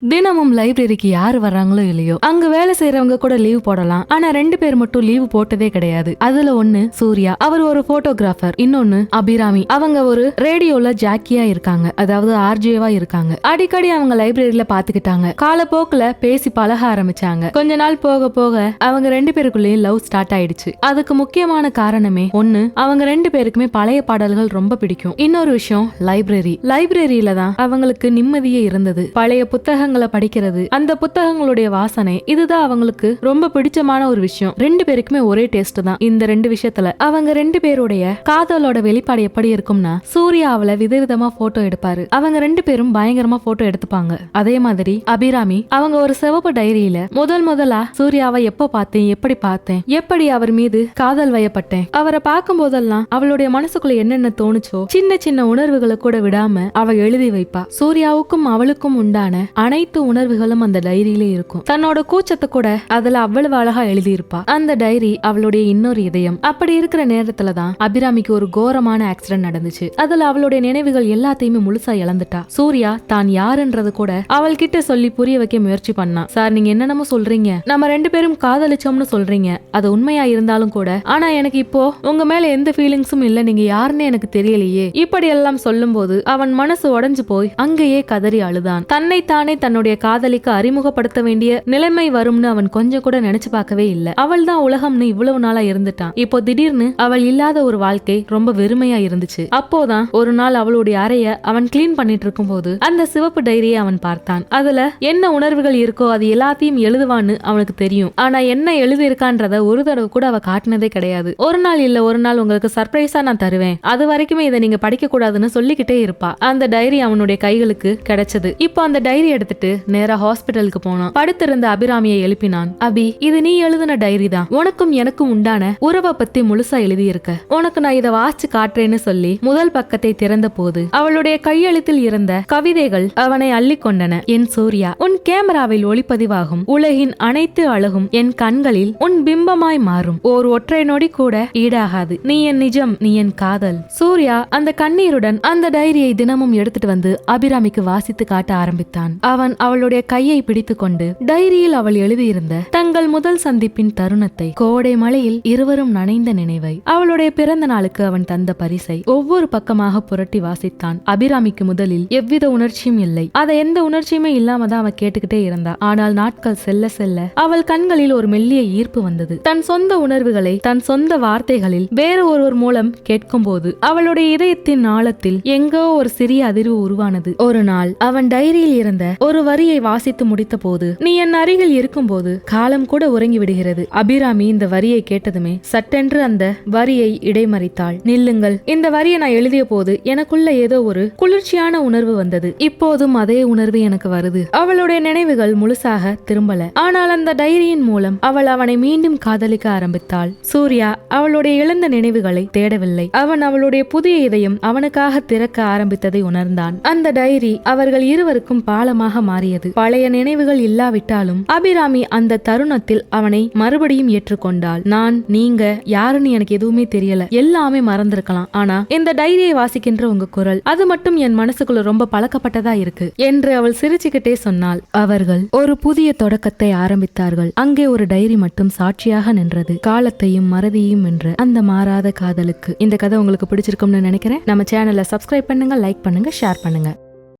தினமும் லைப்ரரிக்கு யாரு வர்றாங்களோ இல்லையோ அங்க வேலை செய்யறவங்க கூட லீவ் போடலாம். ஆனா 2 பேர் மட்டும் லீவ் போட்டதே கிடையாது. அதுல ஒண்ணு சூர்யா, அவர் ஒரு போட்டோகிராஃபர். இன்னொன்னு அபிராமி, அவங்க ஒரு ரேடியோல ஜாக்கியா இருக்காங்க, அதாவது ஆர்ஜேவா இருக்காங்க. அடிக்கடி அவங்க லைப்ரரியில பாத்துக்கிட்டாங்க. காலப்போக்குல பேசி பழக ஆரம்பிச்சாங்க. கொஞ்ச நாள் போக போக அவங்க 2 பேருக்குள்ளேயும் லவ் ஸ்டார்ட் ஆயிடுச்சு. அதுக்கு முக்கியமான காரணமே ஒண்ணு, அவங்க 2 பேருக்குமே பழைய பாடல்கள் ரொம்ப பிடிக்கும். இன்னொரு விஷயம் லைப்ரரியில தான் அவங்களுக்கு நிம்மதியே இருந்தது. பழைய புத்தகங்களை படிக்கிறது, அந்த புத்தகங்களுடைய வாசனை, இதுதான் அவங்களுக்கு ரொம்ப பிடிச்சமான ஒரு விஷயம். 2 பேருக்குமே ஒரே டேஸ்ட் தான். இந்த 2 விஷயத்துல அவங்க 2 பேருடைய காதலோட வெளிப்பாடு எப்படி இருக்கும்னா, சூர்யா அவளை விதவிதமா போட்டோ எடுப்பாரு. அவங்க 2 பேரும் பயங்கரமா போட்டோ எடுத்துப்பாங்க. அதே மாதிரி அபிராமி, அவங்க ஒரு சிவப்பு டைரியில முதலா சூர்யாவை எப்ப பார்த்தேன், எப்படி பார்த்தேன், எப்படி அவர் மீது காதல் வயப்பட்டேன், அவரை பார்க்கும் போதெல்லாம் அவளுடைய மனசுக்குள்ள என்னென்ன தோணுச்சோ சின்ன சின்ன உணர்வுகளை கூட விடாம அவ எழுதி வைப்பா. சூர்யாவுக்கும் அவளுக்கும் உண்டான அனைத்து உணர்வுகளும் அந்த டைரியில இருக்கும். தன்னோட கூச்சத்தை கூட அதுல அவ்வளவு அழகா எழுதி இருப்பா. அந்த டைரி அவளுடைய இன்னொரு இதயம். அப்படி இருக்கிற நேரத்துலதான் அபிராமிக்கு ஒரு கோரமான ஆக்சிடென்ட் நடந்துச்சு. அதுல அவளுடைய நினைவுகள் எல்லாத்தையுமே முழுசா இழந்துட்டா. சூர்யா தான் யாருன்றது கூட அவள் கிட்ட சொல்லி புரிய வைக்க முயற்சி பண்ணா. சார், நீங்க என்னென்னமோ சொல்றீங்க, நம்ம 2 பேரும் காதலிச்சோம்னு சொல்றீங்க, அது உண்மையா இருந்தாலும் கூட, ஆனா எனக்கு இப்போ உங்க மேல எந்த ஃபீலிங்ஸும் இல்ல, நீங்க யாருன்னு எனக்கு தெரியலையே. இப்படி எல்லாம் சொல்லும் போது அவன் மனசு உடைஞ்சு போய் அங்கேயே கதறி அழுதான். தன்னைத்தானே தன்னுடைய காதலிக்கு அறிமுகப்படுத்த வேண்டிய நிலைமை வரும்னு அவன் கொஞ்சம் கூட நினைச்சு பார்க்கவே இல்ல. அவள் தான் உலகம்னு இவ்வளவு நாளா இருந்துட்டான். இப்போ திடீர்னு அவள் இல்லாத ஒரு வாழ்க்கை ரொம்ப வெறுமையா இருந்துச்சு. அப்போதான் ஒரு நாள் அவளுடைய அறைய அவன் கிளீன் பண்ணிட்டு இருக்கும் போது அந்த சிவப்பு டைரியை அவன் பார்த்தான். அதுல என்ன உணர்வுகள் இருக்கோ அது எல்லாத்தையும் எழுதுவான்னு அவனுக்கு தெரியும். ஆனா என்ன எழுதி இருக்கான்றத ஒரு தடவை கூட அவ காட்டினதே கிடையாது. ஒரு நாள் இல்ல ஒரு நாள் உங்களுக்கு சர்ப்ரைஸா நான் தருவேன், அது வரைக்குமே இதை நீங்க படிக்க கூடாதுன்னு சொல்லிக்கிட்டே இருப்பா. அந்த டைரி அவனுடைய கைகளுக்கு கிடைச்சது. இப்போ அந்த டைரி எடுத்துட்டு நேரா ஹாஸ்பிட்டலுக்கு போனான். படுத்திருந்த அபிராமியை எழுப்பினான். அபி, இது நீ எழுதின டைரி தான். உனக்கும் எனக்கும் உண்டான உறவை பத்தி முழுசா எழுதி இருக்க. உனக்கு நான் இதை வாசிச்சு காட்டுறேன்னு சொல்லி முதல் பக்கத்தை திறந்த போது அவளுடைய கையெழுத்தில் இருந்த கவிதைகள் அவனை அள்ளி கொண்டன. என் சூர்யா, உன் கேமராவில் ஒளிப்பதிவாகும் உலகின் அனைத்து அழகும் என் கண்களில் உன் பிம்பமாய் மாறும். ஓர் ஒற்றை நொடி கூட ஈடாகாது. நீ என் நிஜம், நீ என் காதல். சூர்யா அந்த கண்ணீருடன் அந்த டைரியை தினமும் எடுத்துட்டு வந்து அபிராமிக்கு வாசித்து காட்ட ஆரம்பித்தான். அவன் அவளுடைய கையை பிடித்துக் கொண்டு டைரியில் அவள் எழுதியிருந்த தங்கள் முதல் சந்திப்பின் தருணத்தை, கோடை மழையில் இருவரும் நனைந்த நினைவை, அவளுடைய பிறந்த நாளுக்கு அவன் தந்த பரிசை ஒவ்வொரு பக்கமாக புரட்டி வாசித்தான். அபிராமிக்கு முதலில் எவ்வித உணர்ச்சியும் இல்லை. அதை எந்த உணர்ச்சியுமே இல்லாம தான் அவன் கேட்டுக்கிட்டே இருந்தா. ஆனால் நாட்கள் செல்ல செல்ல அவள் கண்களில் ஒரு மெல்லிய ஈர்ப்பு வந்தது. தன் சொந்த உணர்வுகளை தன் சொந்த வார்த்தைகளில் வேறு ஒருவர் மூலம் கேட்கும் போது அவளுடைய இதயத்தின் ஆழத்தில் எங்கோ ஒரு சிறிய அதிர்வு உருவானது. ஒரு நாள் அவன் டைரியில் இருந்த ஒரு வரியை வாசித்து முடித்த போது, நீ என் அருகில் இருக்கும் போது காலம் கூட உறங்கி விடுகிறது. அபிராமி இந்த வரியை கேட்டதுமே சட்டென்று அந்த வரியை இடைமறித்தாள். நில்லுங்கள், இந்த வரியை நான் எழுதிய போது எனக்குள்ள ஏதோ ஒரு குளிர்ச்சியான உணர்வு வந்தது. இப்போதும் அதே உணர்வு எனக்கு வருது. அவளுடைய நினைவுகள் முழுசாக திரும்பல. ஆனால் அந்த டைரியின் மூலம் அவள் அவனை மீண்டும் காதலிக்க ஆரம்பித்தாள். சூர்யா அவளுடைய இழந்த நினைவுகளை தேடவில்லை. அவன் அவளுடைய புதிய இதயம் அவனுக்காக திறக்க ஆரம்பித்ததை உணர்ந்தான். அந்த டைரி அவர்கள் இருவருக்கும் பாலமாக மாறியது. பழைய நினைவுகள் இல்லாவிட்டாலும் அபிராமி அந்த தருணத்தில் அவனை மறுபடியும் ஏற்றுக்கொண்டாள். நான், நீங்க யாருன்னு எனக்கு எதுவுமே தெரியல, எல்லாமே மறந்திருக்கலாம், ஆனா இந்த டைரியை வாசிக்கின்ற உங்க குரல், அது மட்டும் என் மனசுக்குள்ள ரொம்ப பழக்கப்பட்டதா இருக்கு என்று அவள் சிரிச்சுக்கிட்டே சொன்னாள். அவர்கள் ஒரு புதிய தொடக்கத்தை ஆரம்பித்தார்கள். அங்கே ஒரு டைரி மட்டும் சாட்சியாக நின்றது. காலத்தையும் மறதியையும் வென்ற அந்த மாறாத காதலுக்கு. இந்த கதை உங்களுக்கு பிடிச்சிருக்கும்னு நினைக்கிறேன். நம்ம சேனலை சப்ஸ்கிரைப் பண்ணுங்க, லைக் பண்ணுங்க, ஷேர் பண்ணுங்க.